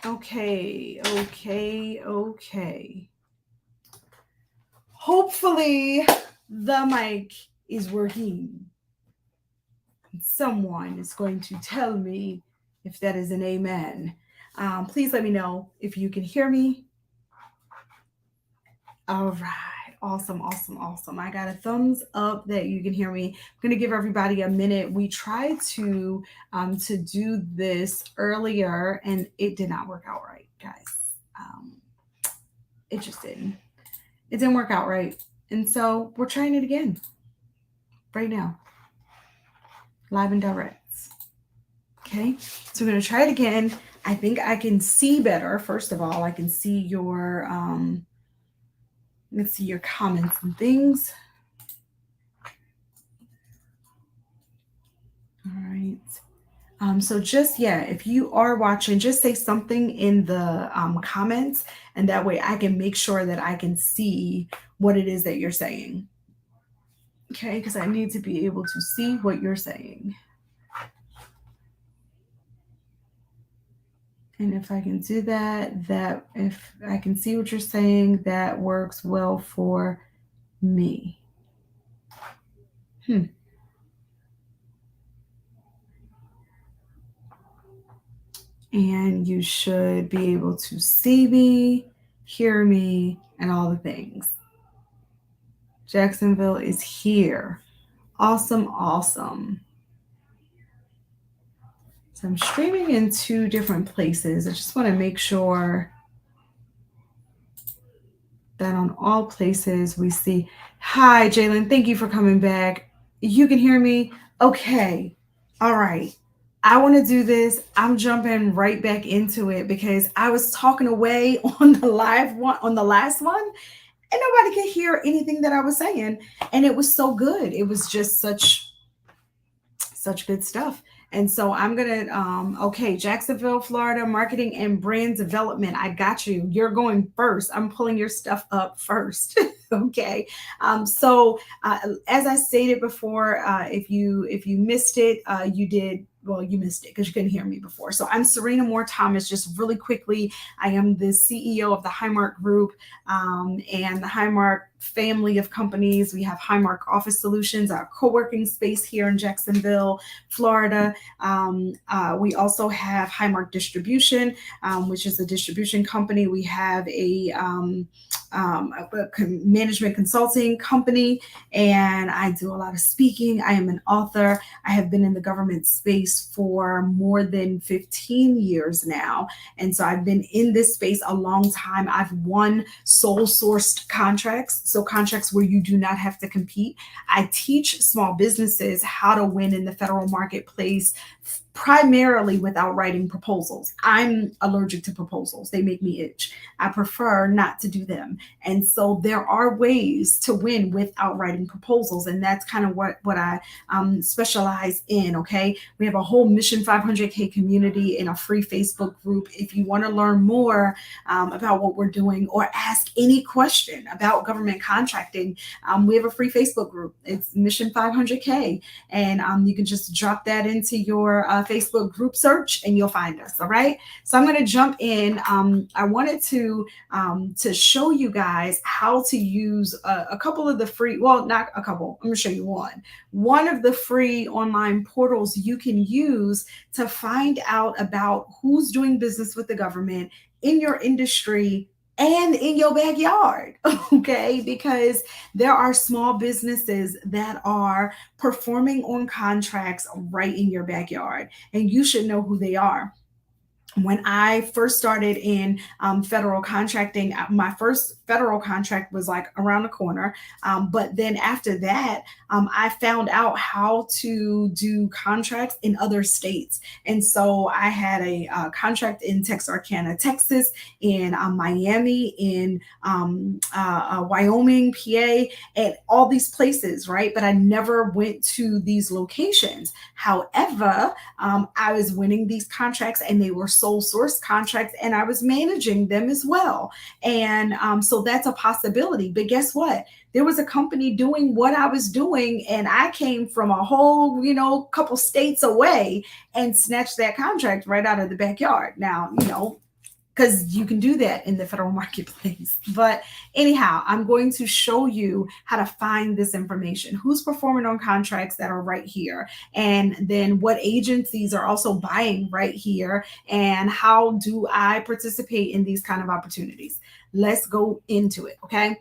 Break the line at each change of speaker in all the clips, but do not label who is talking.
Okay. Hopefully the mic is working. Someone is going to tell me if that is an amen. Please let me know if you can hear me. All right. Awesome. I got a thumbs up that you can hear me. I'm going to give everybody a minute. We tried to do this earlier and it did not work out right, guys. Um, it just didn't. It didn't work out right. And so we're trying it again right now, live and direct. Okay, so we're going to try it again. I think I can see better. First of all, I can see your let's see your comments and things. All right. So just, yeah, if you are watching, just say something in the comments, and that way I can make sure that I can see what it is that you're saying. Okay, because I need to be able to see what you're saying. And if I can do that, that if I can see what you're saying, that works well for me. And you should be able to see me, hear me, and all the things. Jacksonville is here. Awesome. So I'm streaming in 2 different places. I just want to make sure that on all places we see. Hi, Jalen. Thank you for coming back. You can hear me? Okay. All right. I want to do this. I'm jumping right back into it because I was talking away on the live one, on the last one, and nobody could hear anything that I was saying. And it was so good. It was just such good stuff. And so I'm gonna okay, Jacksonville, Florida, marketing and brand development. I got you. You're going first. I'm pulling your stuff up first. Okay. As I stated before, if you missed it, you did well, you missed it because you couldn't hear me before. So I'm Sirena Moore Thomas. Just really quickly, I am the CEO of the Highmark Group and the Highmark family of companies. We have Highmark Office Solutions, our co-working space here in Jacksonville, Florida. We also have Highmark Distribution, which is a distribution company. We have a management consulting company, and I do a lot of speaking. I am an author. I have been in the government space for more than 15 years now. And so I've been in this space a long time. I've won sole sourced contracts, so contracts where you do not have to compete. I teach small businesses how to win in the federal marketplace primarily without writing proposals. I'm allergic to proposals. They make me itch. I prefer not to do them. And so there are ways to win without writing proposals. And that's kind of what I specialize in. Okay. We have a whole Mission 500K community in a free Facebook group. If you want to learn more about what we're doing or ask any question about government contracting, we have a free Facebook group. It's Mission 500K. And you can just drop that into your Facebook group search and you'll find us. All right. So I'm going to jump in. I wanted to show you guys how to use a couple of the free, well, not a couple, I'm going to show you one of the free online portals you can use to find out about who's doing business with the government in your industry and in your backyard. Okay, because there are small businesses that are performing on contracts right in your backyard, and you should know who they are. When I first started in federal contracting, my first federal contract was like around the corner. But then after that, I found out how to do contracts in other states. And so I had a contract in Texarkana, Texas, in Miami, in Wyoming, PA, and all these places, right? But I never went to these locations. However, I was winning these contracts and they were sole source contracts and I was managing them as well. And so that's a possibility. But guess what? There was a company doing what I was doing and I came from a whole, couple states away and snatched that contract right out of the backyard. Now, because you can do that in the federal marketplace. But anyhow, I'm going to show you how to find this information. Who's performing on contracts that are right here? And then what agencies are also buying right here? And how do I participate in these kind of opportunities? Let's go into it, okay?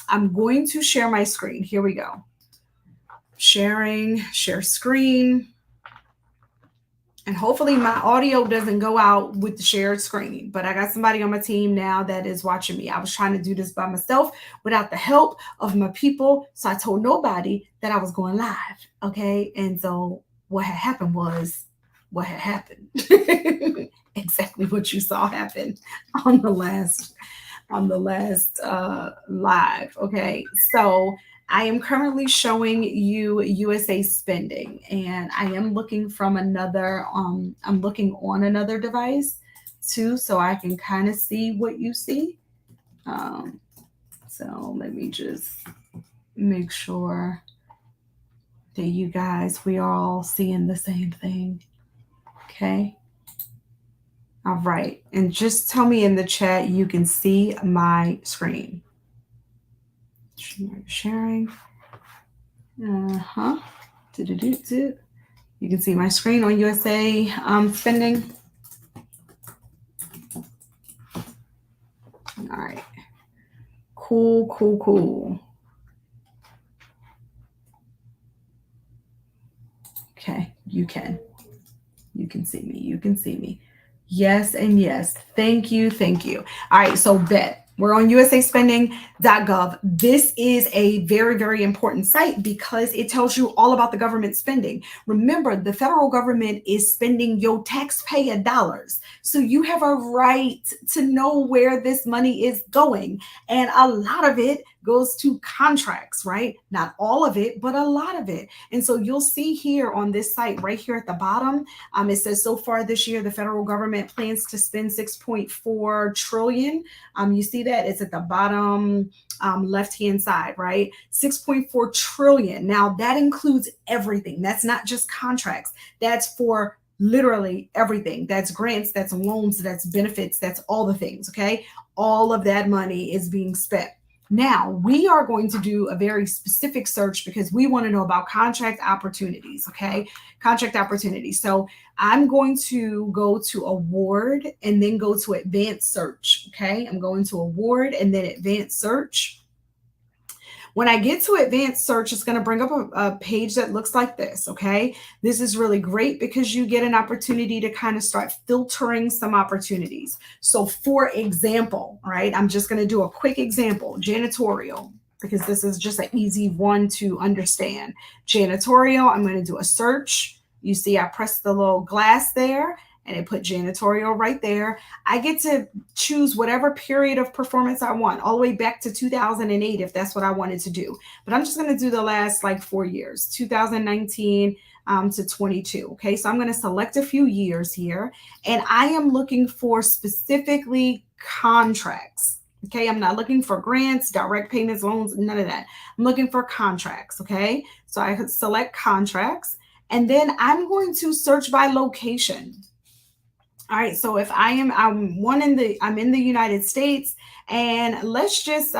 I'm going to share my screen. Here we go. Sharing, share screen. And hopefully my audio doesn't go out with the shared screen, but I got somebody on my team now that is watching me. I was trying to do this by myself without the help of my people. So I told nobody that I was going live. Okay. And so what had happened was what had happened. Exactly what you saw happen on the last live. Okay. So I am currently showing you USA spending, and I am looking from another, I'm looking on another device too, so I can kind of see what you see. So let me just make sure that you guys, we are all seeing the same thing. Okay. All right. And just tell me in the chat, you can see my screen. Sharing. Uh-huh. You can see my screen on USA spending. All right. Cool. Okay, you can see me. You can see me. Yes and yes. Thank you. All right, so bet. We're on usaspending.gov. This is a very, very important site because it tells you all about the government spending. Remember, the federal government is spending your taxpayer dollars. So you have a right to know where this money is going. And a lot of it goes to contracts, right? Not all of it, but a lot of it. And so you'll see here on this site right here at the bottom, it says so far this year, the federal government plans to spend 6.4 trillion. You see that it's at the bottom left-hand side, right? 6.4 trillion. Now that includes everything. That's not just contracts. That's for literally everything. That's grants, that's loans, that's benefits, that's all the things, okay? All of that money is being spent. Now, we are going to do a very specific search because we want to know about contract opportunities, okay? Contract opportunities. So I'm going to go to award and then go to advanced search, okay? I'm going to award and then advanced search. When I get to advanced search, it's going to bring up a page that looks like this, okay? This is really great because you get an opportunity to kind of start filtering some opportunities. So for example, right, I'm just going to do a quick example, janitorial, because this is just an easy one to understand. Janitorial, I'm going to do a search. You see, I pressed the little glass there and it put janitorial right there. I get to choose whatever period of performance I want, all the way back to 2008, if that's what I wanted to do. But I'm just going to do the last like 4 years, 2019 to 22. Okay, so I'm going to select a few years here, and I am looking for specifically contracts. Okay, I'm not looking for grants, direct payments, loans, none of that. I'm looking for contracts. Okay, so I could select contracts, and then I'm going to search by location. All right, so if I'm in the United States, and let's just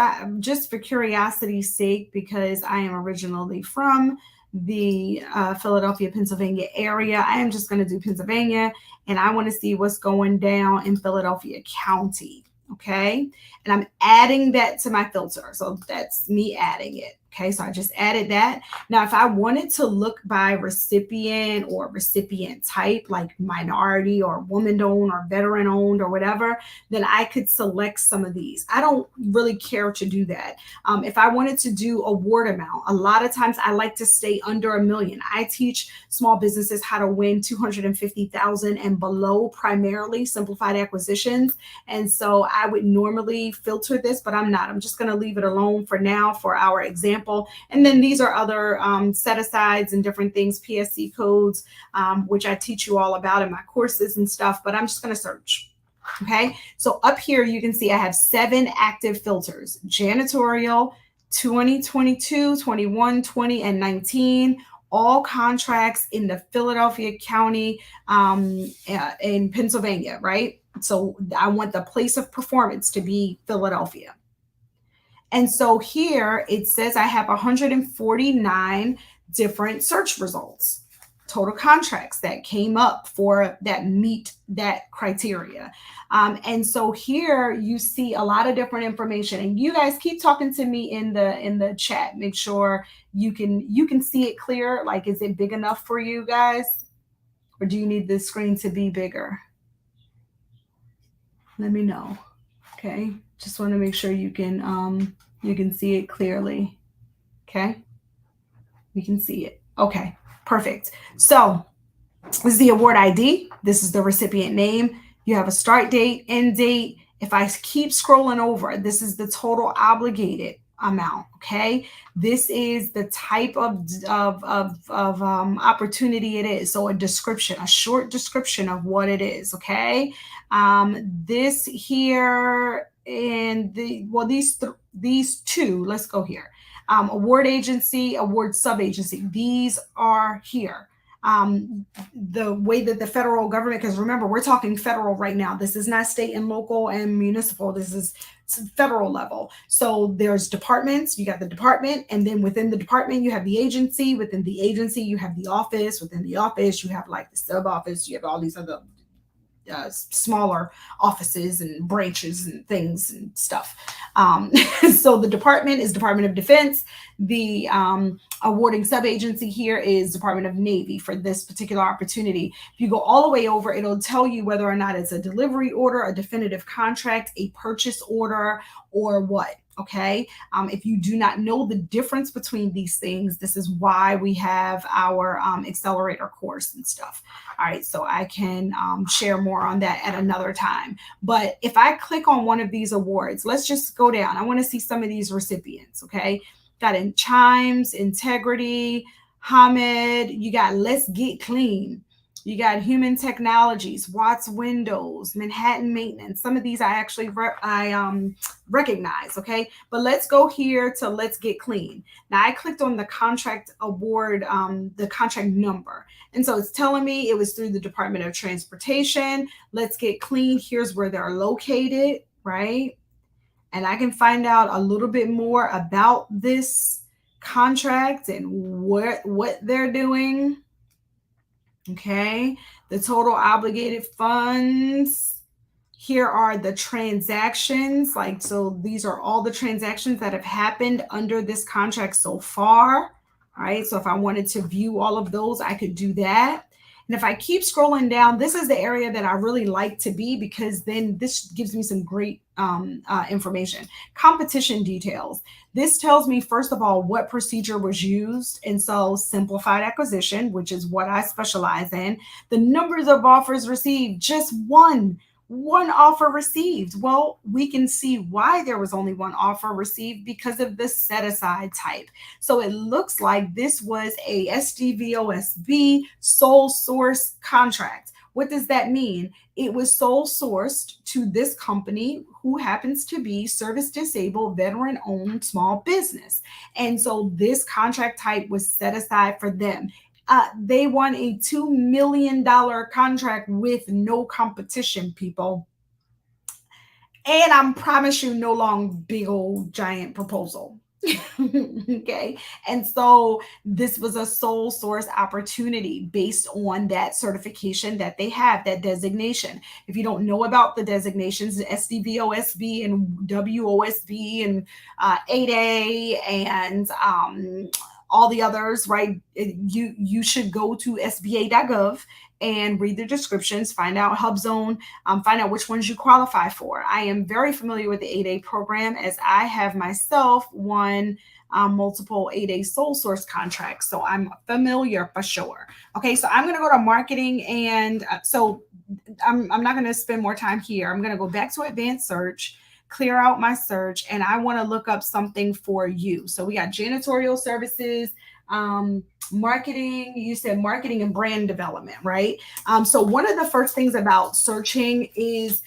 for curiosity's sake, because I am originally from the Philadelphia, Pennsylvania area, I am just going to do Pennsylvania, and I want to see what's going down in Philadelphia County. Okay, and I'm adding that to my filter, so that's me adding it. Okay, so I just added that. Now, if I wanted to look by recipient or recipient type, like minority or woman-owned or veteran-owned or whatever, then I could select some of these. I don't really care to do that. If I wanted to do award amount, a lot of times I like to stay under $1 million. I teach small businesses how to win $250,000 and below, primarily simplified acquisitions. And so I would normally filter this, but I'm not. I'm just going to leave it alone for now for our example. And then these are other set-asides and different things, PSC codes, which I teach you all about in my courses and stuff, but I'm just going to search. Okay, so up here you can see I have 7 active filters: janitorial, 2022, 21, 20, and 19. All contracts in the Philadelphia County in Pennsylvania, right? So I want the place of performance to be Philadelphia. And so here it says I have 149 different search results, total contracts that came up for that meet that criteria. And so here you see a lot of different information. And you guys keep talking to me in the chat. Make sure you can see it clear. Like, is it big enough for you guys? Or do you need the screen to be bigger? Let me know. Okay. Just want to make sure you can see it clearly. Okay. We can see it. Okay. Perfect. So this is the award ID. This is the recipient name. You have a start date, end date. If I keep scrolling over, this is the total obligated amount. Okay. This is the type of opportunity it is. So a description, a short description of what it is. Okay. This here and these two, let's go here. Award agency, award sub-agency. These are here. The way that the federal government, because remember, we're talking federal right now. This is not state and local and municipal. This is federal level. So there's departments, you got the department, and then within the department, you have the agency. Within the agency, you have the office. Within the office, you have like the sub office. You have all these other smaller offices and branches and things and stuff. So the department is Department of Defense. The awarding sub-agency here is Department of Navy for this particular opportunity. If you go all the way over, it'll tell you whether or not it's a delivery order, a definitive contract, a purchase order, or what. Okay. If you do not know the difference between these things, this is why we have our accelerator course and stuff. All right. So I can share more on that at another time. But if I click on one of these awards, let's just go down. I want to see some of these recipients. Okay. Got in Chimes, Integrity, Hamid. You got Let's Get Clean. You got Human Technologies, Watts Windows, Manhattan Maintenance. Some of these I actually recognize, okay? But let's go here to Let's Get Clean. Now I clicked on the contract award, the contract number. And so it's telling me it was through the Department of Transportation. Let's Get Clean. Here's where they're located, right? And I can find out a little bit more about this contract and what they're doing. Okay, the total obligated funds. Here are the transactions. Like, so these are all the transactions that have happened under this contract so far. All right, so if I wanted to view all of those, I could do that. And if I keep scrolling down, this is the area that I really like to be, because then this gives me some great information. Competition details. This tells me, first of all, what procedure was used. And so simplified acquisition, which is what I specialize in. The numbers of offers received, just one offer received. Well, we can see why there was only one offer received, because of the set aside type. So it looks like this was a SDVOSB sole source contract. What does that mean? It was sole sourced to this company who happens to be service disabled, veteran owned small business. And so this contract type was set aside for them. They won a $2 million contract with no competition, people. And I promise you, no long, big old giant proposal. Okay. And so this was a sole source opportunity based on that certification that they have, that designation. If you don't know about the designations, SDVOSB and WOSB and 8A and all the others, right? You should go to SBA.gov and read the descriptions, find out HubZone, find out which ones you qualify for. I am very familiar with the 8A program, as I have myself won multiple 8A sole source contracts. So I'm familiar for sure. Okay, so I'm going to go to marketing, and so I'm not going to spend more time here. I'm going to go back to advanced search, clear out my search, and I want to look up something for you. So we got janitorial services, marketing. You said marketing and brand development, right? So one of the first things about searching is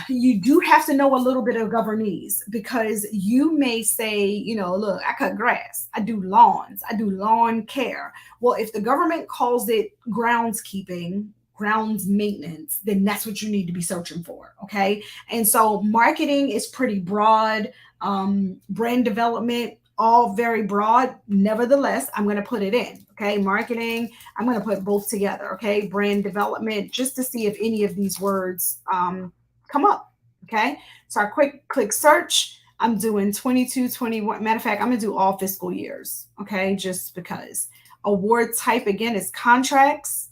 you do have to know a little bit of governese, because you may say, you know, look, I cut grass, I do lawns, I do lawn care. Well, if the government calls it groundskeeping, grounds maintenance, then that's what you need to be searching for. Okay. And so marketing is pretty broad. Brand development, all very broad. Nevertheless, I'm going to put it in. Okay. Marketing, I'm going to put both together. Okay. Brand development, just to see if any of these words come up. Okay. So I click search. I'm doing 22, 21. Matter of fact, I'm going to do all fiscal years. Okay. Just because. Award type again is contracts.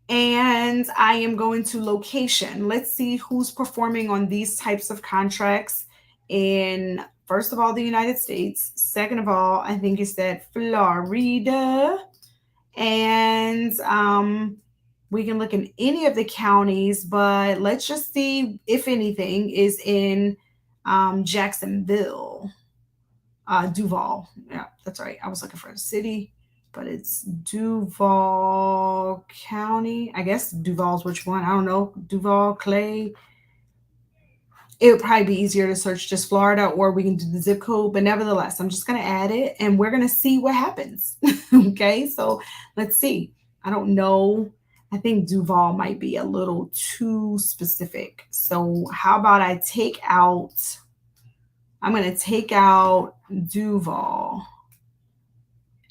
And I am going to location. Let's see who's performing on these types of contracts in, first of all, the United States. Second of all, I think it's that Florida. And we can look in any of the counties, but let's just see if anything is in Jacksonville. Duval. Yeah, that's right. I was looking for a city, but it's Duval County. I guess Duval's which one? I don't know. Duval, Clay. It would probably be easier to search just Florida, or we can do the zip code. But nevertheless, I'm just going to add it and we're going to see what happens. Okay, so let's see. I don't know. I think Duval might be a little too specific. So how about I take out, I'm going to take out Duval,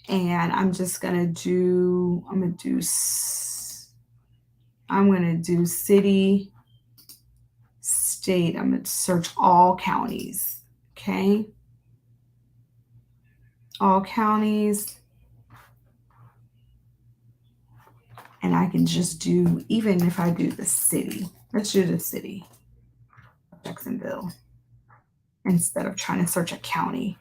and I'm just going to do, I'm going to do city, state. I'm going to search all counties. Okay. All counties. And I can just do, even if I do the city, let's do the city, Jacksonville, instead of trying to search a county,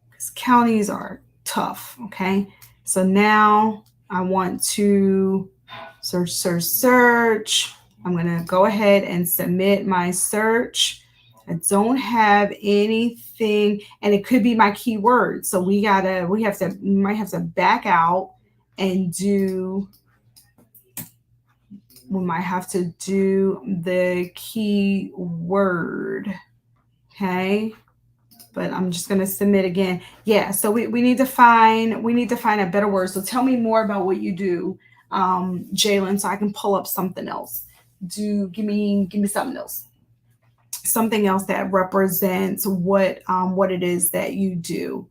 because counties are tough. Okay. So now I want to search. I'm going to go ahead and submit my search. I don't have anything, and it could be my keyword. So we might have to back out and do, we might have to do the keyword. Okay. But I'm just going to submit again. Yeah. So we need to find a better word. So tell me more about what you do, Jalen, so I can pull up something else. Give me something else. Something else that represents what it is that you do.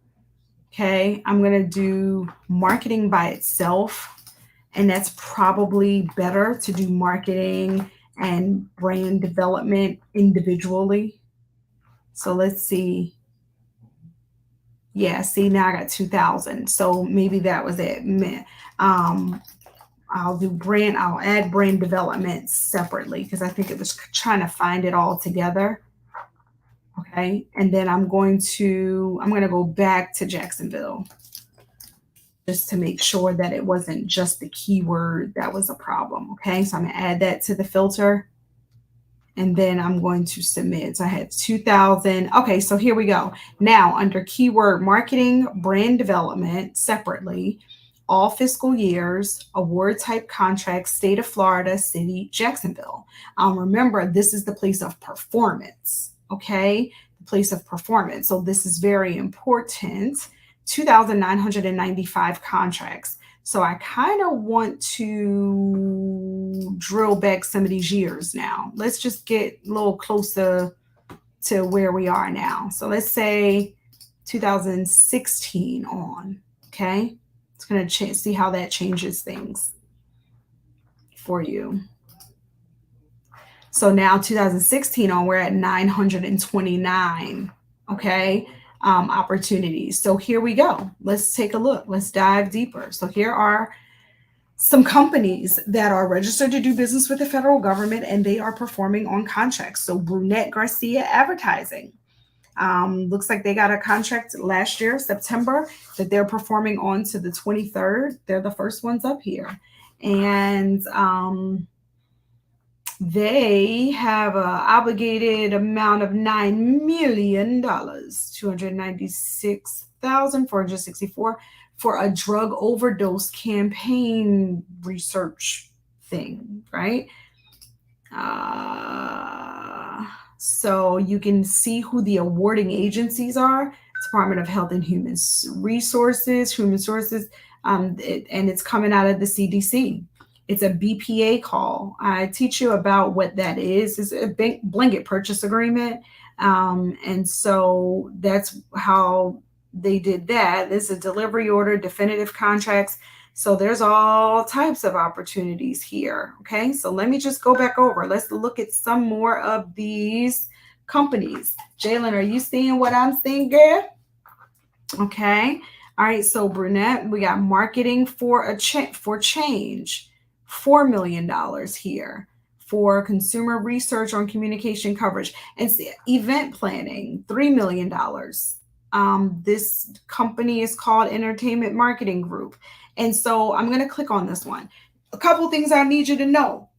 Okay. I'm going to do marketing by itself. And that's probably better to do marketing and brand development individually. So let's see. Yeah, see, now I got 2000. So maybe that was it. I'll add brand development separately because I think it was trying to find it all together. Okay. And then I'm going to go back to Jacksonville just to make sure that it wasn't just the keyword that was a problem. Okay. So I'm going to add that to the filter. And then I'm going to submit. So I had 2000. Okay, so here we go. Now under keyword marketing, brand development separately, all fiscal years, award type contracts, state of Florida, city, Jacksonville. Remember, this is the place of performance. Okay, the place of performance. So this is very important. 2,995 contracts. So I kind of want to drill back some of these years now. Let's just get a little closer to where we are now. So let's say 2016 on, okay? It's going to see how that changes things for you. So now 2016 on, we're at 929, okay? Opportunities. So here we go. Let's take a look. Let's dive deeper. So here are some companies that are registered to do business with the federal government and they are performing on contracts. So Brunette Garcia Advertising. Looks like they got a contract last year, September, that they're performing on to the 23rd. They're the first ones up here. And they have an obligated amount of $9 million, 296,464 for a drug overdose campaign research thing, right? So you can see who the awarding agencies are. Department of Health and Human Resources, and it's coming out of the CDC. It's a BPA call. I teach you about what that is. It's a blanket purchase agreement. And so that's how they did that. This is a delivery order, definitive contracts. So there's all types of opportunities here. Okay, so let me just go back over. Let's look at some more of these companies. Jalen, are you seeing what I'm seeing, girl? Okay. All right. So brunette, we got marketing for for change, $4 million here. For consumer research on communication coverage and event planning, $3 million. This company is called Entertainment Marketing Group. And so I'm going to click on this one. A couple things I need you to know.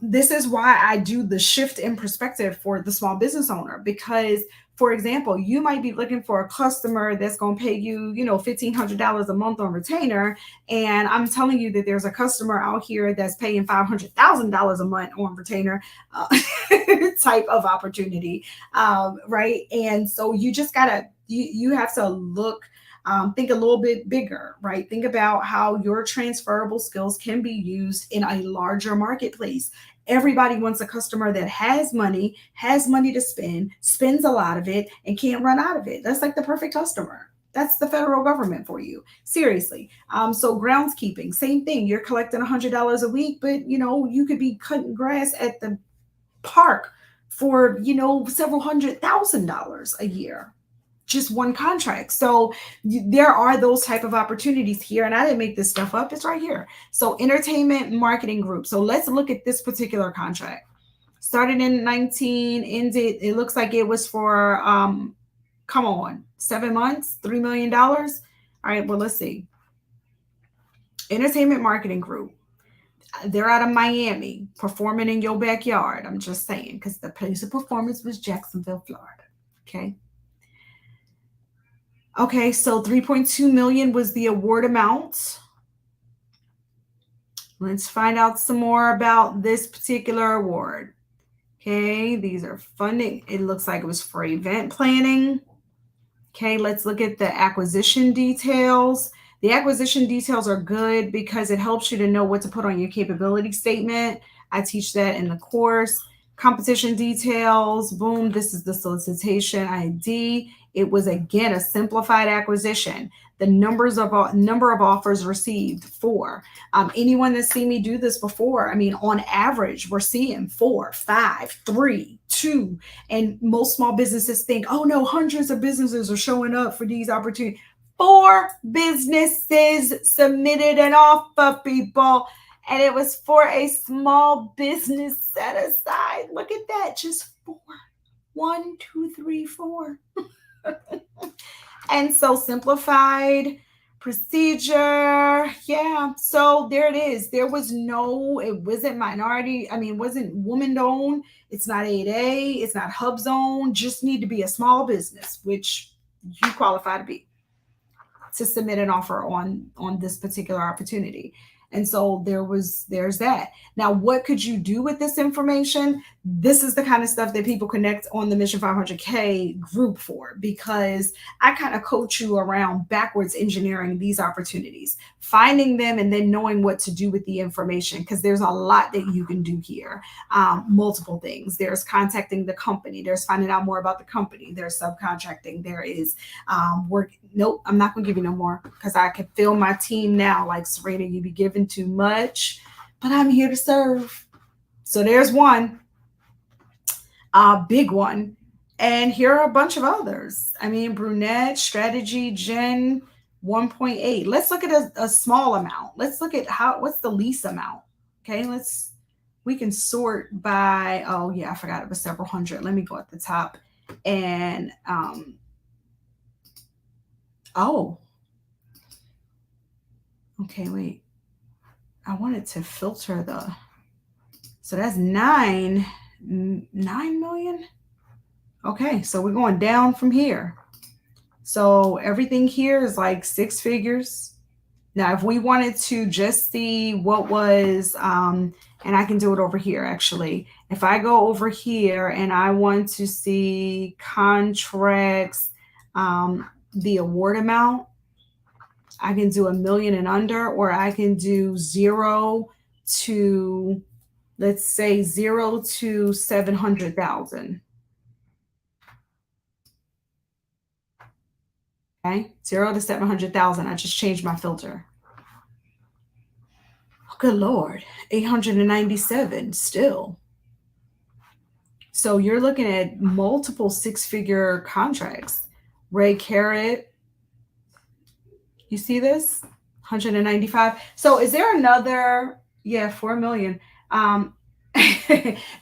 This is why I do the shift in perspective for the small business owner, because for example, you might be looking for a customer that's going to pay you, $1,500 a month on retainer. And I'm telling you that there's a customer out here that's paying $500,000 a month on retainer type of opportunity. Right. And so you just you have to look, think a little bit bigger, right? Think about how your transferable skills can be used in a larger marketplace. Everybody wants a customer that has money to spend, spends a lot of it, and can't run out of it. That's like the perfect customer. That's the federal government for you. Seriously. So groundskeeping, same thing. You're collecting $100 a week, but you could be cutting grass at the park for, several $100,000 a year. Just one contract. So there are those type of opportunities here. And I didn't make this stuff up. It's right here. So Entertainment Marketing Group. So let's look at this particular contract. Started in 19, ended, it looks like it was for, come on, 7 months, $3 million. All right, well, let's see. Entertainment Marketing Group. They're out of Miami, performing in your backyard. I'm just saying, because the place of performance was Jacksonville, Florida. Okay. Okay, so 3.2 million was the award amount. Let's find out some more about this particular award. Okay, these are funding. It looks like it was for event planning. Okay, let's look at the acquisition details. The acquisition details are good because it helps you to know what to put on your capability statement. I teach that in the course. Competition details, boom, this is the solicitation ID. It was again a simplified acquisition. The number of offers received, 4. Anyone that's seen me do this before, I mean, on average, we're seeing 4, 5, 3, 2. And most small businesses think, oh no, hundreds of businesses are showing up for these opportunities. 4 businesses submitted an offer, people. And it was for a small business set aside. Look at that, just 4. 1, 2, 3, 4. And so simplified procedure. Yeah. So there it is. It wasn't minority. I mean, it wasn't woman owned. It's not 8A. It's not hub zone. Just need to be a small business, which you qualify to be, to submit an offer on this particular opportunity. And so there's that. Now, what could you do with this information? This is the kind of stuff that people connect on the Mission 500K group for, because I kind of coach you around backwards engineering these opportunities, finding them, and then knowing what to do with the information, because there's a lot that you can do here. Multiple things. There's contacting the company. There's finding out more about the company. There's subcontracting. There is work. Nope, I'm not going to give you no more, because I can feel my team now like, Sirena, you be giving too much, but I'm here to serve. So there's one, big one. And here are a bunch of others. I mean, brunette, strategy, gen 1.8. Let's look at a small amount. Let's look at what's the least amount. Okay, we can sort by, oh yeah, I forgot it was several hundred. Let me go at the top. And oh, okay, wait. I wanted to filter so that's 9 million. Okay, so we're going down from here. So everything here is like 6 figures. Now, if we wanted to just see what was, and I can do it over here, actually. If I go over here and I want to see contracts, the award amount, I can do $1 million and under, or I can do 0 to, let's say, 0 to 700,000. Okay, 0 to 700,000. I just changed my filter. Oh, good Lord, 897 still. So you're looking at multiple six-figure contracts. Ray Carrot, you see this? 195. So is there another? Yeah, 4 million.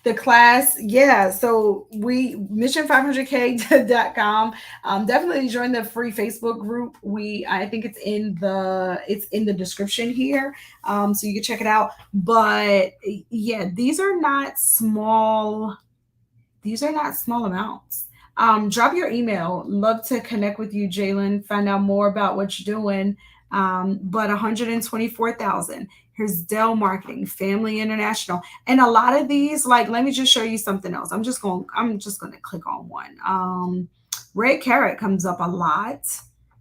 The class, yeah. So we mission500k.com. Definitely join the free Facebook group. I think it's in the description here. So you can check it out. But yeah, these are not small amounts. Drop your email. Love to connect with you, Jalen. Find out more about what you're doing. But 124,000. Here's Dell Marketing, Family International, and a lot of these. Like, let me just show you something else. I'm just going to click on one. Red Carrot comes up a lot,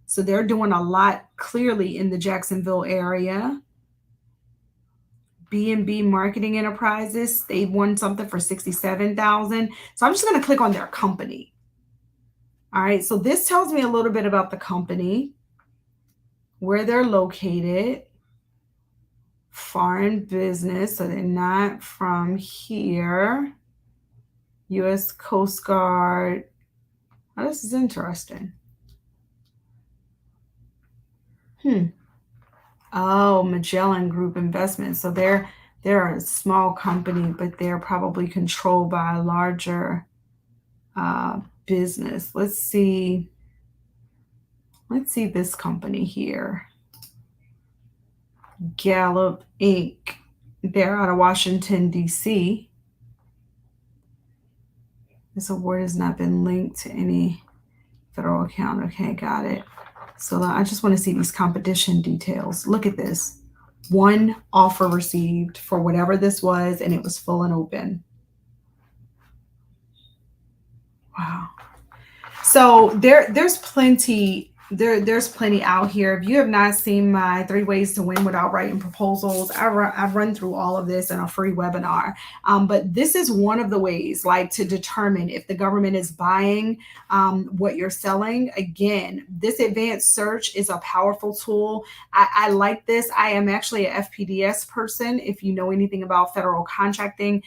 so they're doing a lot clearly in the Jacksonville area. B&B Marketing Enterprises, they won something for 67,000. So I'm just going to click on their company. All right, so this tells me a little bit about the company, where they're located, foreign business, so they're not from here, U.S. Coast Guard. Oh, this is interesting. Oh, Magellan Group Investments. So they're a small company, but they're probably controlled by a larger business. Let's see this company here. Gallup Inc. They're out of Washington, D.C. This award has not been linked to any federal account. Okay, got it. So I just want to see these competition details. Look at this. One offer received for whatever this was, and it was full and open. Wow. So there's plenty out here. If you have not seen my 3 ways to win without writing proposals, I've run through all of this in a free webinar. But this is one of the ways, like, to determine if the government is buying what you're selling. Again, this advanced search is a powerful tool. I like this. I am actually a FPDS person. If you know anything about federal contracting,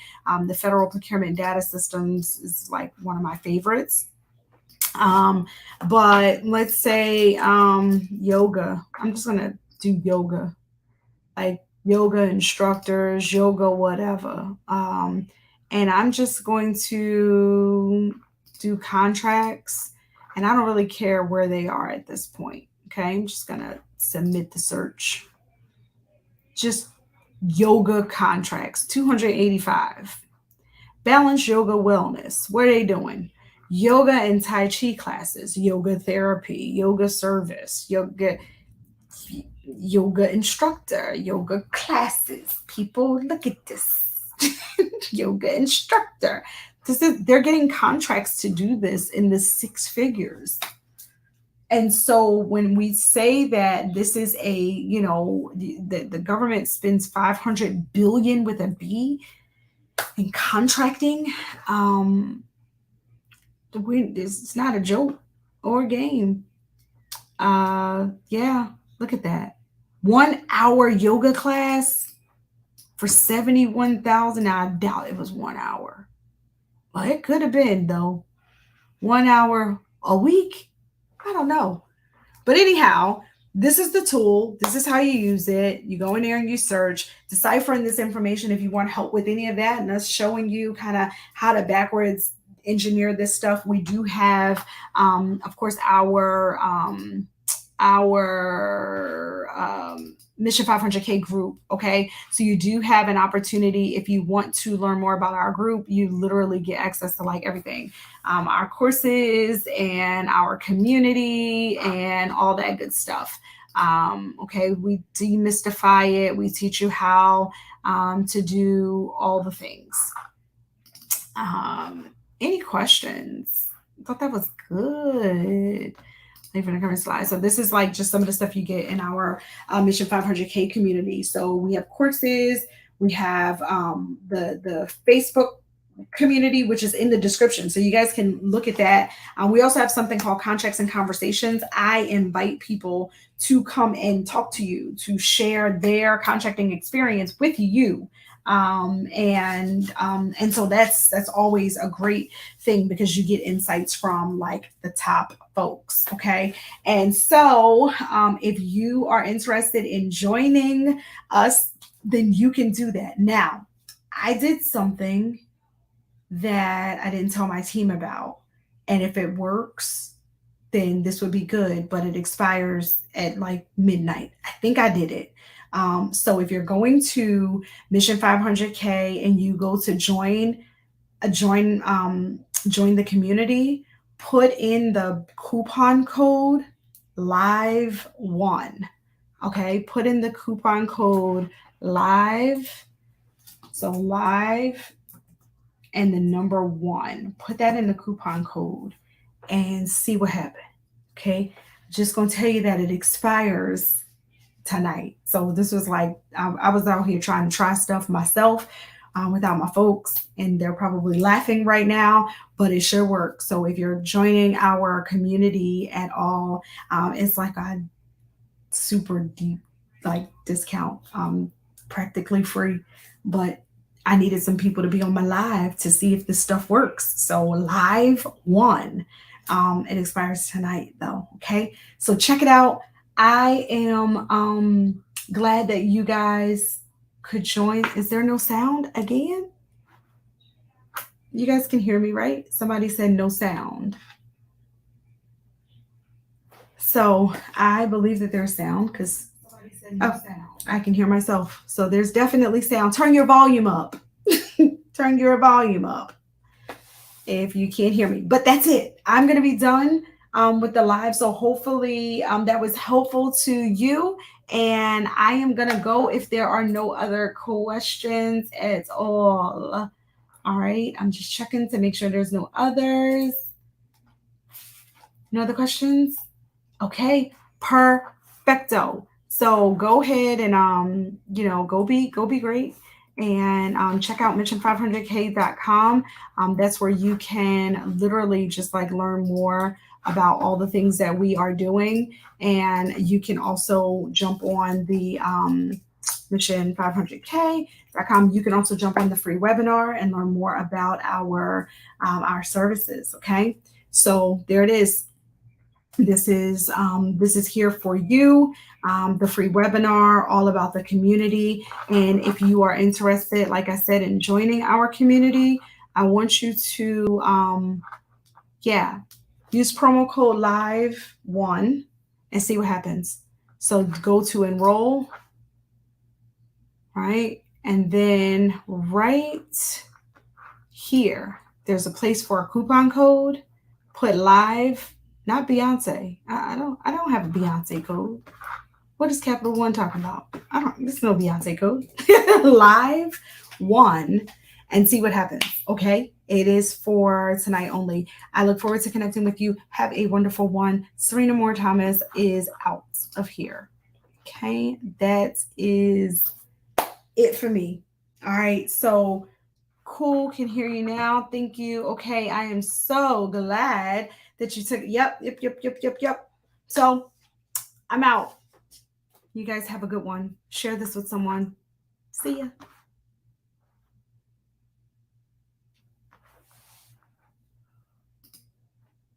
the Federal Procurement Data Systems is like one of my favorites. But let's say yoga. I'm just gonna do yoga, like yoga instructors, yoga whatever. And I'm just going to do contracts, and I don't really care where they are at this point. Okay, I'm just gonna submit the search. Just yoga contracts, 285. Balanced yoga wellness. What are they doing? Yoga and Tai Chi classes, yoga therapy, yoga service, yoga instructor, yoga classes. People, look at this. Yoga instructor. They're getting contracts to do this in the 6 figures. And so when we say that this is the government spends 500 billion with a B in contracting, it's not a joke or a game. Yeah, look at that. 1 hour yoga class for 71,000. Now, I doubt it was 1 hour. Well, it could have been, though. 1 hour a week? I don't know. But anyhow, this is the tool. This is how you use it. You go in there and you search, deciphering this information if you want help with any of that, and us showing you kind of how to backwards engineer this stuff. We do have, of course, our Mission 500K group. Okay, so you do have an opportunity. If you want to learn more about our group, you literally get access to like everything, our courses and our community and all that good stuff. Okay, we demystify it. We teach you how to do all the things. Any questions? I thought that was good. Leave in the comment slide. So this is like just some of the stuff you get in our Mission 500K community. So we have courses, We have the Facebook community, which is in the description. So you guys can look at that. We also have something called Contracts and Conversations. I invite people to come and talk to you, to share their contracting experience with you. And so that's always a great thing because you get insights from like the top folks. Okay. And so if you are interested in joining us, then you can do that. Now, I did something that I didn't tell my team about. And if it works, then this would be good, but it expires at like midnight. I think I did it. So if you're going to Mission 500K and you go to join the community, put in the coupon code live1. Okay, put in the coupon code live. So live and the number 1. Put that in the coupon code and see what happens. Okay. Just going to tell you that it expires tonight. So this was like, I was out here trying to try stuff myself without my folks, and they're probably laughing right now, but it sure works. So if you're joining our community at all, it's like a super deep like discount, practically free, but I needed some people to be on my live to see if this stuff works. So live 1. It expires tonight though. Okay. So check it out. I am glad that you guys could join. Is there no sound again? You guys can hear me, right? Somebody said no sound. So I believe that there's sound because I can hear myself. So there's definitely sound. Turn your volume up. Turn your volume up if you can't hear me. But that's it. I'm going to be done with the live. So hopefully that was helpful to you. And I am going to go if there are no other questions at all. All right. I'm just checking to make sure there's no others. No other questions? Okay. Perfecto. So go ahead and go be great, and check out mission500k.com. That's where you can literally just like learn more about all the things that we are doing, and you can also jump on the mission500k.com. You can also jump on the free webinar and learn more about our services. Okay, so there it is. This is here for you, the free webinar, all about the community. And if you are interested, like I said, in joining our community, I want you to, use promo code live1 and see what happens. So go to Enroll, right? And then right here, there's a place for a coupon code. Put live. Not Beyonce. I don't have a Beyonce code. What is Capital One talking about? There's no Beyonce code. Live 1 and see what happens. Okay. It is for tonight only. I look forward to connecting with you. Have a wonderful one. Sirena Moore Thomas is out of here. Okay. That is it for me. All right. So cool. Can hear you now. Thank you. Okay. I am so glad that you took. Yep. So I'm out. You guys have a good one. Share this with someone. See ya.